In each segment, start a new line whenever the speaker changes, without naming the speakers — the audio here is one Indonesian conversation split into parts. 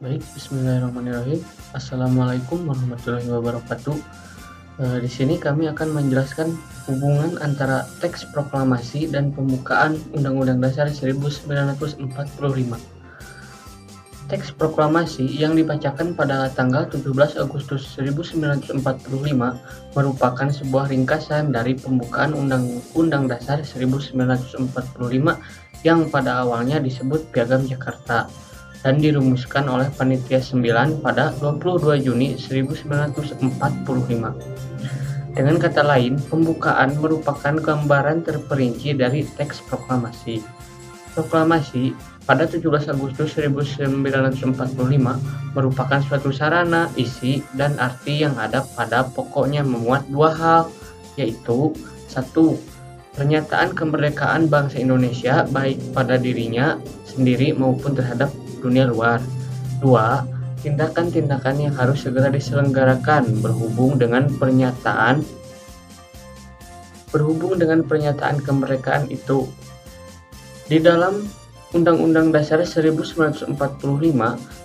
Baik, bismillahirrahmanirrahim. Assalamualaikum warahmatullahi wabarakatuh. Di sini kami akan menjelaskan hubungan antara teks proklamasi dan pembukaan Undang-Undang Dasar 1945. Teks proklamasi yang dibacakan pada tanggal 17 Agustus 1945 merupakan sebuah ringkasan dari pembukaan Undang-Undang Dasar 1945 yang pada awalnya disebut Piagam Jakarta dan dirumuskan oleh Panitia 9 pada 22 Juni 1945. Dengan kata lain, pembukaan merupakan gambaran terperinci dari teks proklamasi. Proklamasi pada 17 Agustus 1945 merupakan suatu sarana, isi, dan arti yang ada pada pokoknya memuat dua hal, yaitu satu, pernyataan kemerdekaan bangsa Indonesia baik pada dirinya sendiri maupun terhadap dunia luar. 2. Tindakan-tindakan yang harus segera diselenggarakan berhubung dengan pernyataan kemerdekaan itu. Di dalam Undang-Undang Dasar 1945,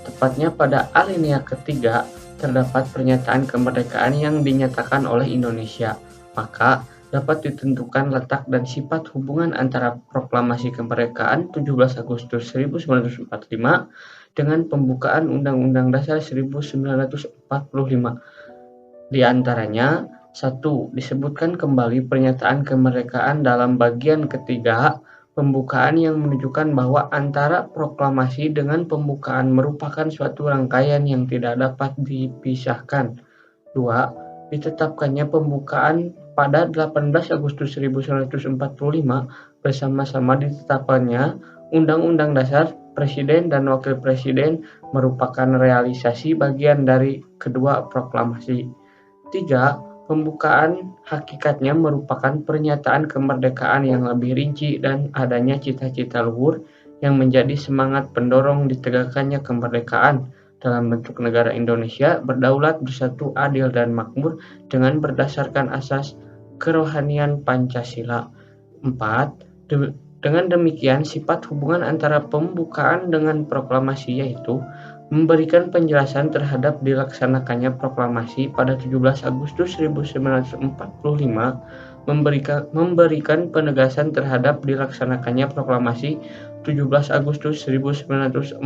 tepatnya pada alinea ketiga, terdapat pernyataan kemerdekaan yang dinyatakan oleh Indonesia. Maka dapat ditentukan letak dan sifat hubungan antara proklamasi kemerdekaan 17 Agustus 1945 dengan pembukaan Undang-Undang Dasar 1945. Di antaranya, 1. Disebutkan kembali pernyataan kemerdekaan dalam bagian ketiga, pembukaan yang menunjukkan bahwa antara proklamasi dengan pembukaan merupakan suatu rangkaian yang tidak dapat dipisahkan. 2. Ditetapkannya pembukaan pada 18 Agustus 1945 bersama-sama ditetapkannya Undang-Undang Dasar Presiden dan Wakil Presiden merupakan realisasi bagian dari kedua proklamasi. 3. Pembukaan hakikatnya merupakan pernyataan kemerdekaan yang lebih rinci dan adanya cita-cita luhur yang menjadi semangat pendorong ditegakkannya kemerdekaan dalam bentuk negara Indonesia berdaulat, bersatu, adil, dan makmur dengan berdasarkan asas kerohanian Pancasila. 4. Dengan demikian, sifat hubungan antara pembukaan dengan proklamasi yaitu memberikan penjelasan terhadap dilaksanakannya proklamasi pada 17 Agustus 1945, memberikan penegasan terhadap dilaksanakannya proklamasi 17 Agustus 1945,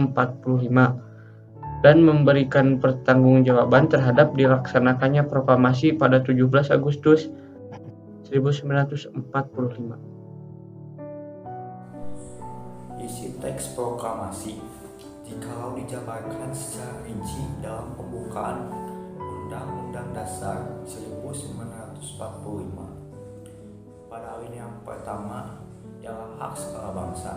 dan memberikan pertanggungjawaban terhadap dilaksanakannya proklamasi pada 17 Agustus 1945.
Isi teks proklamasi jikalau dijabarkan secara rinci dalam pembukaan Undang-Undang Dasar 1945. Pada alinea yang pertama ialah hak segala bangsa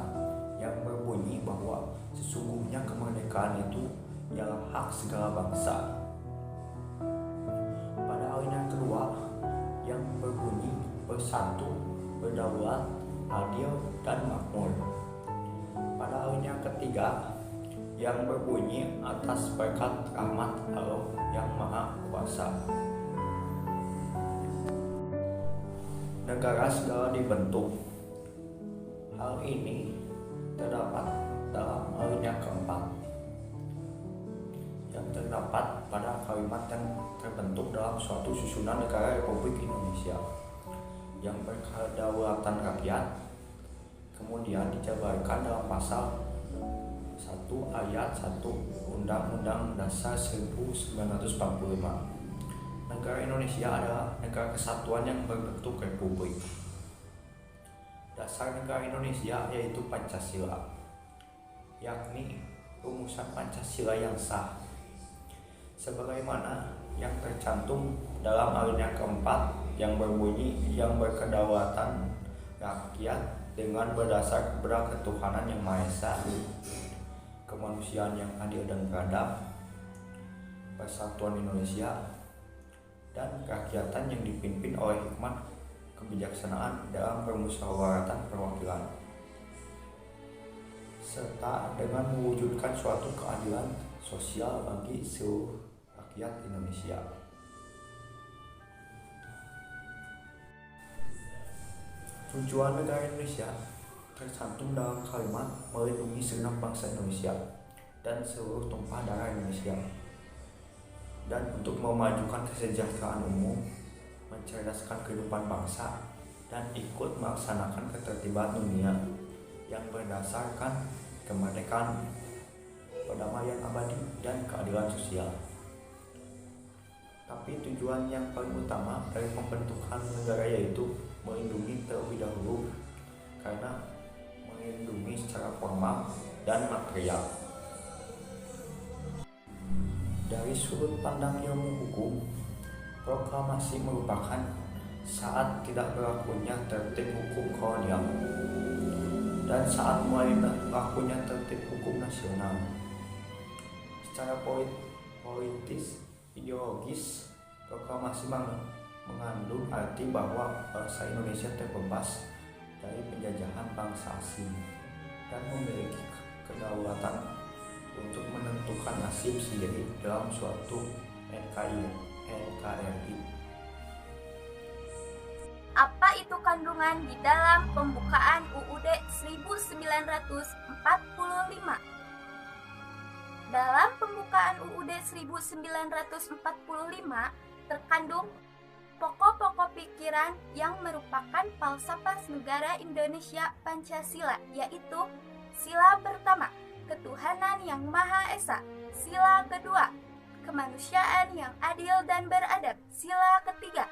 yang berbunyi bahwa sesungguhnya kemerdekaan itu ialah hak segala bangsa. Pada alinea yang kedua yang berbunyi bersatu, berdaulat, adil, dan makmur. Pada alinea yang ketiga yang berbunyi atas berkat rahmat Allah yang Maha Kuasa. Negara segala dibentuk. Hal ini terdapat dalam alinea keempat yang terdapat pada kalimat yang terbentuk dalam suatu susunan negara Republik Indonesia yang berkedaulatan rakyat, kemudian dijabarkan dalam pasal 1 ayat 1 Undang-Undang Dasar 1945. Negara Indonesia adalah negara kesatuan yang berbentuk republik. Dasar negara Indonesia yaitu Pancasila, yakni rumusan Pancasila yang sah, sebagaimana yang tercantum dalam alinea keempat yang berbunyi yang berkedaulatan rakyat dengan berdasar kepada ketuhanan yang Maha Esa, kemanusiaan yang adil dan beradab, persatuan Indonesia, dan kerakyatan yang dipimpin oleh hikmat kebijaksanaan dalam permusyawaratan perwakilan, serta dengan mewujudkan suatu keadilan sosial bagi seluruh rakyat Indonesia. Tujuan negara Indonesia tercantum dalam kalimat melindungi segenap bangsa Indonesia dan seluruh tumpah darah Indonesia. Dan untuk memajukan kesejahteraan umum, mencerdaskan kehidupan bangsa, dan ikut melaksanakan ketertiban dunia yang berdasarkan kemerdekaan, perdamaian abadi, dan keadilan sosial. Tapi tujuan yang paling utama dari pembentukan negara yaitu melindungi terlebih dahulu, karena melindungi secara formal dan material. Dari sudut pandang ilmu hukum, proklamasi merupakan saat tidak berlakunya tertib hukum kolonial dan saat mulai berlakunya tertib hukum nasional. Secara politis, ideologis, proklamasi mengandung arti bahwa bangsa Indonesia terbebas dari penjajahan bangsa asing dan memiliki kedaulatan untuk menentukan nasib sendiri dalam suatu NKRI.
Apa itu kandungan di dalam pembukaan UUD 1945? Dalam pembukaan UUD 1945 terkandung pokok-pokok pikiran yang merupakan falsafah negara Indonesia Pancasila, yaitu sila pertama, ketuhanan yang Maha Esa; sila kedua, kemanusiaan yang adil dan beradab; sila ketiga,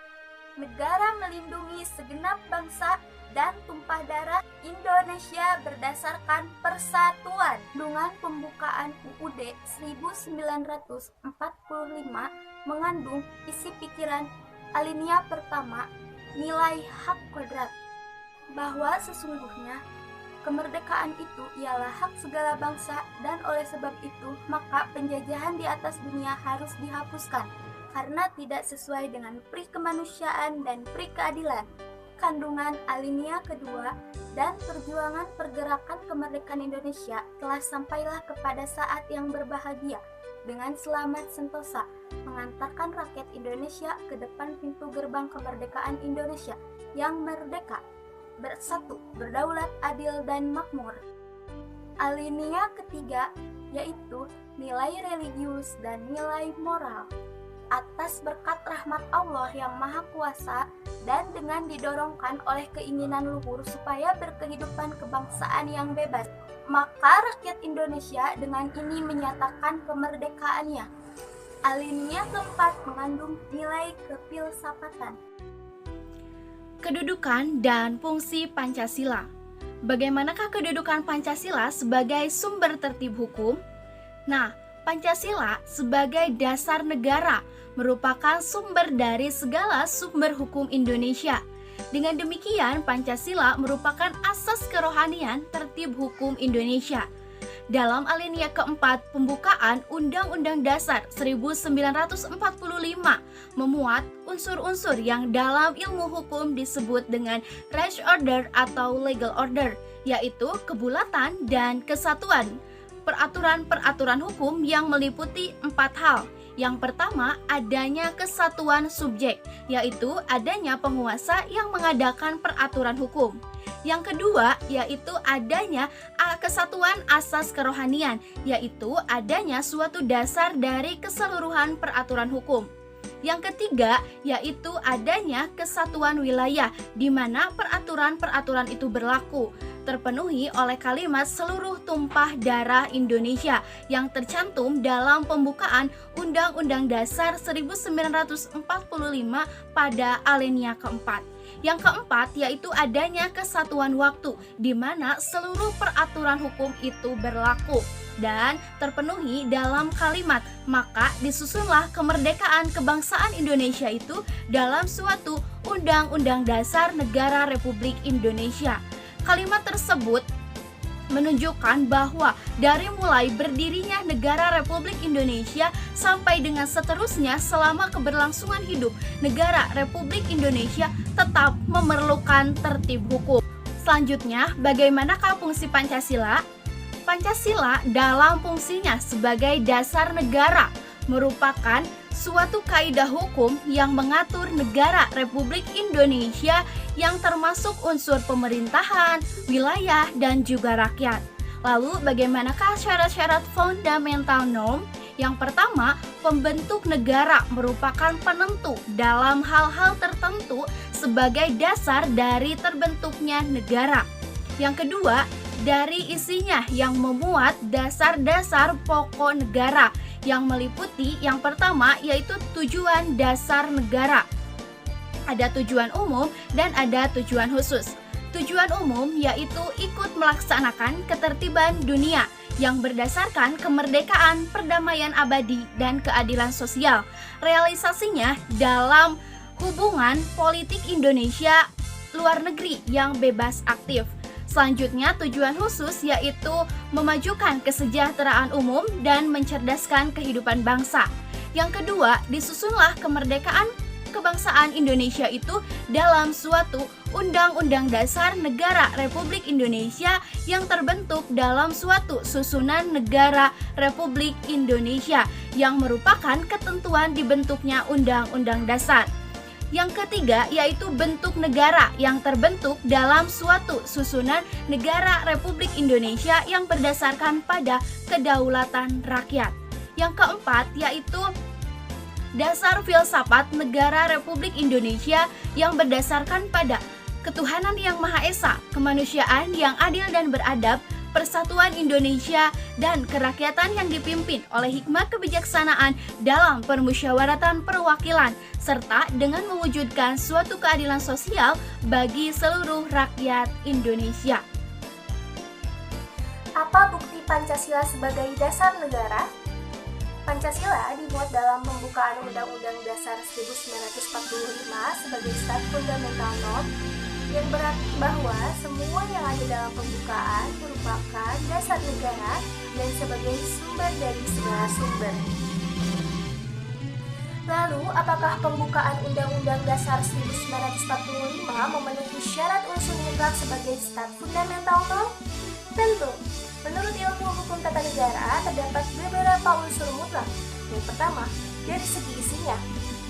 negara melindungi segenap bangsa dan tumpah darah Indonesia berdasarkan persatuan. Dengan pembukaan UUD 1945 mengandung isi pikiran alinea pertama, nilai hak kodrat, bahwa sesungguhnya kemerdekaan itu ialah hak segala bangsa, dan oleh sebab itu maka penjajahan di atas dunia harus dihapuskan karena tidak sesuai dengan pri kemanusiaan dan pri keadilan. Kandungan alinea kedua, dan perjuangan pergerakan kemerdekaan Indonesia telah sampailah kepada saat yang berbahagia dengan selamat sentosa, mengantarkan rakyat Indonesia ke depan pintu gerbang kemerdekaan Indonesia yang merdeka, bersatu, berdaulat, adil, dan makmur. Alinea ketiga yaitu nilai religius dan nilai moral. Atas berkat rahmat Allah yang Maha Kuasa dan dengan didorongkan oleh keinginan luhur supaya berkehidupan kebangsaan yang bebas, maka rakyat Indonesia dengan ini menyatakan kemerdekaannya. Alinea keempat mengandung nilai kefilsafatan.
Kedudukan dan fungsi Pancasila. Bagaimanakah kedudukan Pancasila sebagai sumber tertib hukum? Nah, Pancasila sebagai dasar negara merupakan sumber dari segala sumber hukum Indonesia. Dengan demikian, Pancasila merupakan asas kerohanian tertib hukum Indonesia. Dalam alinea keempat pembukaan Undang-Undang Dasar 1945 memuat unsur-unsur yang dalam ilmu hukum disebut dengan res order atau legal order, yaitu kebulatan dan kesatuan. Peraturan-peraturan hukum yang meliputi 4 hal. Yang pertama, adanya kesatuan subjek, yaitu adanya penguasa yang mengadakan peraturan hukum. Yang kedua, yaitu adanya kesatuan asas kerohanian, yaitu adanya suatu dasar dari keseluruhan peraturan hukum. Yang ketiga, yaitu adanya kesatuan wilayah, di mana peraturan-peraturan itu berlaku, terpenuhi oleh kalimat seluruh tumpah darah Indonesia yang tercantum dalam pembukaan Undang-Undang Dasar 1945 pada alinea keempat. Yang keempat, yaitu adanya kesatuan waktu, di mana seluruh peraturan hukum itu berlaku dan terpenuhi dalam kalimat, maka disusunlah kemerdekaan kebangsaan Indonesia itu dalam suatu Undang-Undang Dasar Negara Republik Indonesia. Kalimat tersebut menunjukkan bahwa dari mulai berdirinya negara Republik Indonesia sampai dengan seterusnya selama keberlangsungan hidup negara Republik Indonesia tetap memerlukan tertib hukum. Selanjutnya, bagaimanakah fungsi Pancasila? Pancasila dalam fungsinya sebagai dasar negara merupakan suatu kaidah hukum yang mengatur negara Republik Indonesia yang termasuk unsur pemerintahan, wilayah, dan juga rakyat. Lalu bagaimanakah syarat-syarat fundamental norm? Yang pertama, pembentuk negara merupakan penentu dalam hal-hal tertentu sebagai dasar dari terbentuknya negara. Yang kedua, dari isinya yang memuat dasar-dasar pokok negara yang meliputi yang pertama yaitu tujuan dasar negara. Ada tujuan umum dan ada tujuan khusus. Tujuan umum yaitu ikut melaksanakan ketertiban dunia yang berdasarkan kemerdekaan, perdamaian abadi, dan keadilan sosial. Realisasinya dalam hubungan politik Indonesia luar negeri yang bebas aktif. Selanjutnya, tujuan khusus yaitu memajukan kesejahteraan umum dan mencerdaskan kehidupan bangsa. Yang kedua, disusunlah kemerdekaan kebangsaan Indonesia itu dalam suatu Undang-Undang Dasar Negara Republik Indonesia yang terbentuk dalam suatu susunan negara Republik Indonesia yang merupakan ketentuan dibentuknya Undang-Undang Dasar. Yang ketiga yaitu bentuk negara yang terbentuk dalam suatu susunan negara Republik Indonesia yang berdasarkan pada kedaulatan rakyat. Yang keempat yaitu dasar filsafat negara Republik Indonesia yang berdasarkan pada ketuhanan yang Maha Esa, kemanusiaan yang adil dan beradab, persatuan Indonesia, dan kerakyatan yang dipimpin oleh hikmah kebijaksanaan dalam permusyawaratan perwakilan, serta dengan mewujudkan suatu keadilan sosial bagi seluruh rakyat Indonesia.
Apa bukti Pancasila sebagai dasar negara? Pancasila dimuat dalam pembukaan Undang-Undang Dasar 1945 sebagai stat fundamental norm yang berarti bahwa semua yang ada dalam pembukaan merupakan dasar negara dan sebagai sumber dari segala sumber. Lalu, apakah pembukaan Undang-Undang Dasar 1945 memenuhi syarat unsur mutlak sebagai stat fundamental norm? Tentu. Menurut ilmu hukum tata negara, terdapat beberapa unsur mutlak. Yang pertama, dari segi isinya.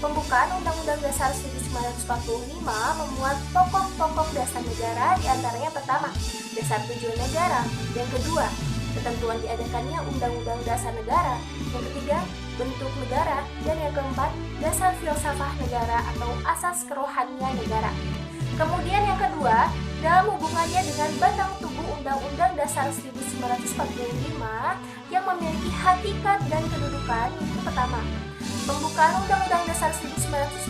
Pembukaan Undang-Undang Dasar 1945 memuat pokok-pokok dasar negara, diantaranya pertama, dasar tujuan negara. Yang kedua, ketentuan diadakannya Undang-Undang Dasar Negara. Yang ketiga, bentuk negara. Dan yang keempat, dasar filsafah negara atau asas kerohanian negara. Kemudian yang kedua, dalam hubungannya dengan batang tubuh Undang-Undang Dasar 1945 yang memiliki hakikat dan kedudukan, itu pertama, pembukaan Undang-Undang Dasar 1945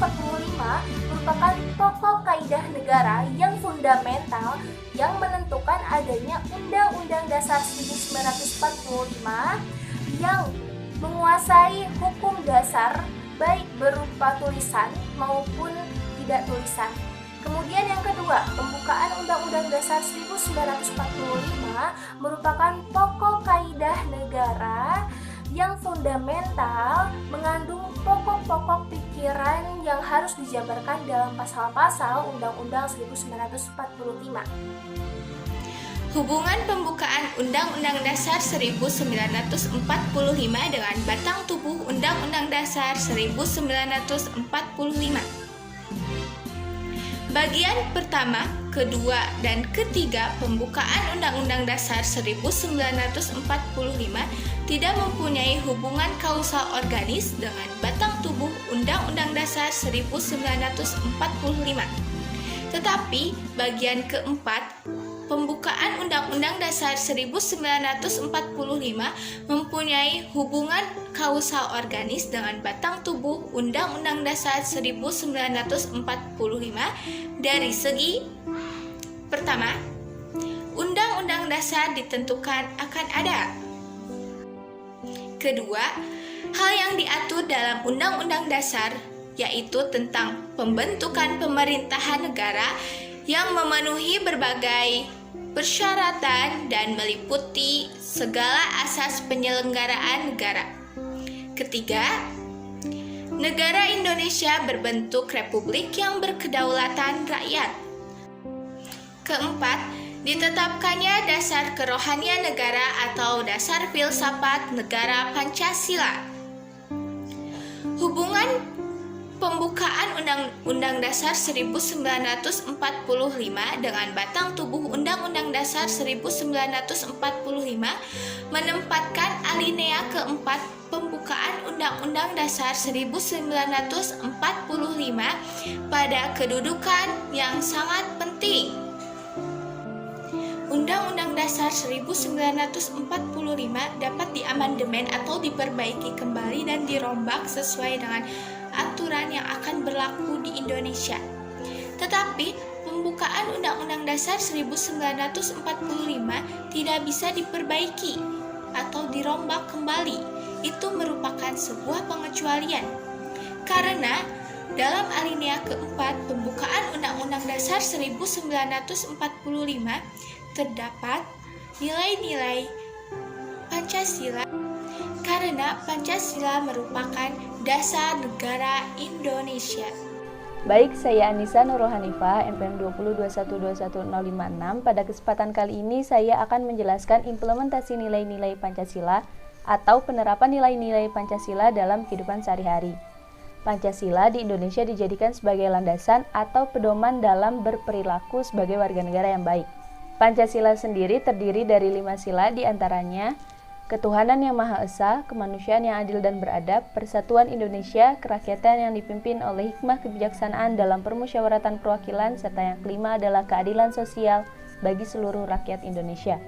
merupakan pokok kaidah negara yang fundamental yang menentukan adanya Undang-Undang Dasar 1945 yang menguasai hukum dasar baik berupa tulisan maupun tidak tulisan. Kemudian yang kedua, pembukaan Undang-Undang Dasar 1945 merupakan pokok kaidah negara yang fundamental mengandung pokok-pokok pikiran yang harus dijabarkan dalam pasal-pasal Undang-Undang 1945.
Hubungan pembukaan Undang-Undang Dasar 1945 dengan batang tubuh Undang-Undang Dasar 1945. Bagian pertama, kedua, dan ketiga pembukaan Undang-Undang Dasar 1945 tidak mempunyai hubungan kausal organis dengan batang tubuh Undang-Undang Dasar 1945. Tetapi bagian keempat, pembukaan Undang-Undang Dasar 1945 mempunyai hubungan kausal organis dengan batang tubuh Undang-Undang Dasar 1945 dari segi pertama, Undang-Undang Dasar ditentukan akan ada. Kedua, hal yang diatur dalam Undang-Undang Dasar yaitu tentang pembentukan pemerintahan negara yang memenuhi berbagai persyaratan dan meliputi segala asas penyelenggaraan negara. Ketiga, negara Indonesia berbentuk republik yang berkedaulatan rakyat. Keempat, ditetapkannya dasar kerohanian negara atau dasar filsafat negara Pancasila. Hubungan Pembukaan Undang-Undang Dasar 1945 dengan batang tubuh Undang-Undang Dasar 1945 menempatkan alinea keempat pembukaan Undang-Undang Dasar 1945 pada kedudukan yang sangat penting. Undang-Undang Dasar 1945 dapat diamandemen atau diperbaiki kembali dan dirombak sesuai dengan aturan yang akan berlaku di Indonesia. Tetapi, pembukaan Undang-Undang Dasar 1945 tidak bisa diperbaiki atau dirombak kembali. Itu merupakan sebuah pengecualian. Karena dalam alinea keempat pembukaan Undang-Undang Dasar 1945 terdapat nilai-nilai Pancasila karena Pancasila merupakan dasar negara Indonesia.
Baik, saya Anissa Nurul Hanifah, NPM 2021211056. Pada kesempatan kali ini saya akan menjelaskan implementasi nilai-nilai Pancasila atau penerapan nilai-nilai Pancasila dalam kehidupan sehari-hari. Pancasila di Indonesia dijadikan sebagai landasan atau pedoman dalam berperilaku sebagai warga negara yang baik. Pancasila sendiri terdiri dari 5 sila, diantaranya ketuhanan yang Maha Esa, kemanusiaan yang adil dan beradab, persatuan Indonesia, kerakyatan yang dipimpin oleh hikmah kebijaksanaan dalam permusyawaratan perwakilan, serta yang kelima adalah keadilan sosial bagi seluruh rakyat Indonesia.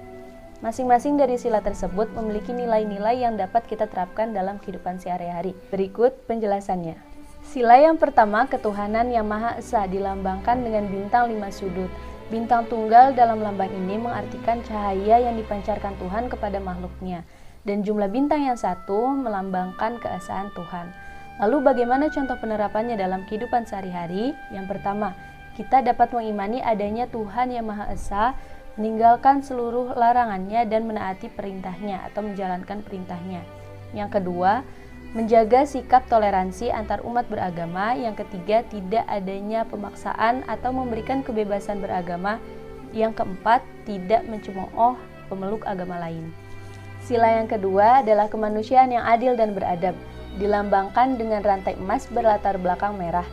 Masing-masing dari sila tersebut memiliki nilai-nilai yang dapat kita terapkan dalam kehidupan sehari-hari. Berikut penjelasannya. Sila yang pertama, ketuhanan yang Maha Esa, dilambangkan dengan bintang 5 sudut. Bintang tunggal dalam lambang ini mengartikan cahaya yang dipancarkan Tuhan kepada makhluknya, dan jumlah bintang yang satu melambangkan keesaan Tuhan. Lalu bagaimana contoh penerapannya dalam kehidupan sehari-hari? Yang pertama, kita dapat mengimani adanya Tuhan yang Maha Esa, meninggalkan seluruh larangannya dan menaati perintahnya atau menjalankan perintahnya. Yang kedua, menjaga sikap toleransi antar umat beragama. Yang ketiga, tidak adanya pemaksaan atau memberikan kebebasan beragama. Yang keempat, tidak mencemooh pemeluk agama lain. Sila yang kedua adalah kemanusiaan yang adil dan beradab, dilambangkan dengan rantai emas berlatar belakang merah.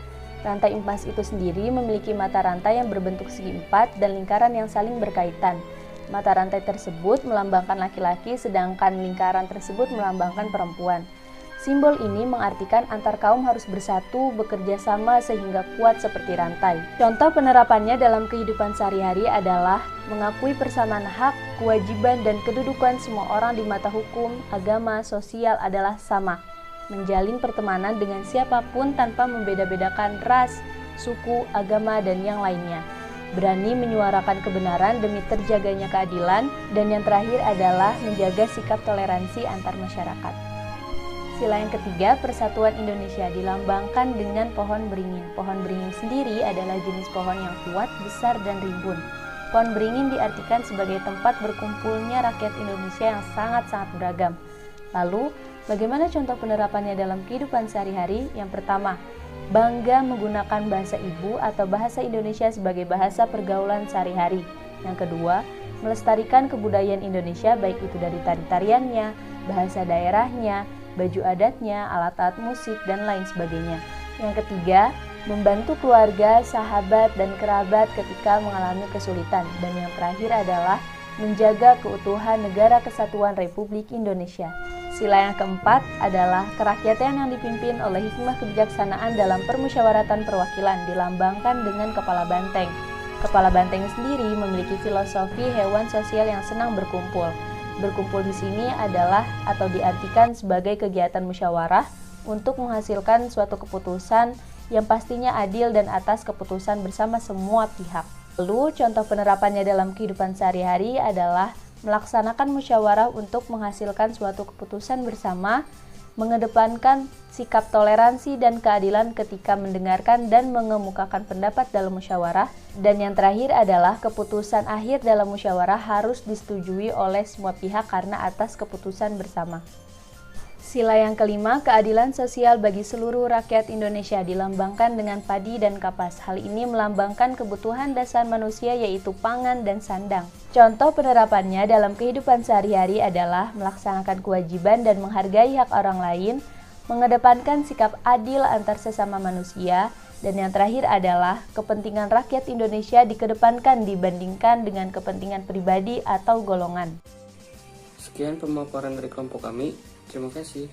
Rantai emas itu sendiri memiliki mata rantai yang berbentuk segi empat dan lingkaran yang saling berkaitan. Mata rantai tersebut melambangkan laki-laki, sedangkan lingkaran tersebut melambangkan perempuan. Simbol ini mengartikan antar kaum harus bersatu, bekerja sama sehingga kuat seperti rantai. Contoh penerapannya dalam kehidupan sehari-hari adalah mengakui persamaan hak, kewajiban, dan kedudukan semua orang di mata hukum, agama, sosial adalah sama. Menjalin pertemanan dengan siapapun tanpa membeda-bedakan ras, suku, agama, dan yang lainnya. Berani menyuarakan kebenaran demi terjaganya keadilan. Dan yang terakhir adalah menjaga sikap toleransi antar masyarakat. Sila yang ketiga, persatuan Indonesia, dilambangkan dengan pohon beringin. Pohon beringin sendiri adalah jenis pohon yang kuat, besar, dan rimbun. Pohon beringin diartikan sebagai tempat berkumpulnya rakyat Indonesia yang sangat-sangat beragam. Lalu, bagaimana contoh penerapannya dalam kehidupan sehari-hari? Yang pertama, bangga menggunakan bahasa ibu atau bahasa Indonesia sebagai bahasa pergaulan sehari-hari. Yang kedua, melestarikan kebudayaan Indonesia baik itu dari tari-tariannya, bahasa daerahnya, baju adatnya, alat-alat musik, dan lain sebagainya. Yang ketiga, membantu keluarga, sahabat, dan kerabat ketika mengalami kesulitan. Dan yang terakhir adalah menjaga keutuhan Negara Kesatuan Republik Indonesia. Sila yang keempat adalah kerakyatan yang dipimpin oleh hikmah kebijaksanaan dalam permusyawaratan perwakilan, dilambangkan dengan kepala banteng. Kepala banteng sendiri memiliki filosofi hewan sosial yang senang berkumpul. Berkumpul di sini adalah atau diartikan sebagai kegiatan musyawarah untuk menghasilkan suatu keputusan yang pastinya adil dan atas keputusan bersama semua pihak. Lalu contoh penerapannya dalam kehidupan sehari-hari adalah melaksanakan musyawarah untuk menghasilkan suatu keputusan bersama, mengedepankan sikap toleransi dan keadilan ketika mendengarkan dan mengemukakan pendapat dalam musyawarah, dan yang terakhir adalah keputusan akhir dalam musyawarah harus disetujui oleh semua pihak karena atas keputusan bersama. Sila yang kelima, keadilan sosial bagi seluruh rakyat Indonesia, dilambangkan dengan padi dan kapas. Hal ini melambangkan kebutuhan dasar manusia yaitu pangan dan sandang. Contoh penerapannya dalam kehidupan sehari-hari adalah melaksanakan kewajiban dan menghargai hak orang lain, mengedepankan sikap adil antar sesama manusia, dan yang terakhir adalah kepentingan rakyat Indonesia dikedepankan dibandingkan dengan kepentingan pribadi atau golongan.
Sekian pemaparan dari kelompok kami. Terima kasih.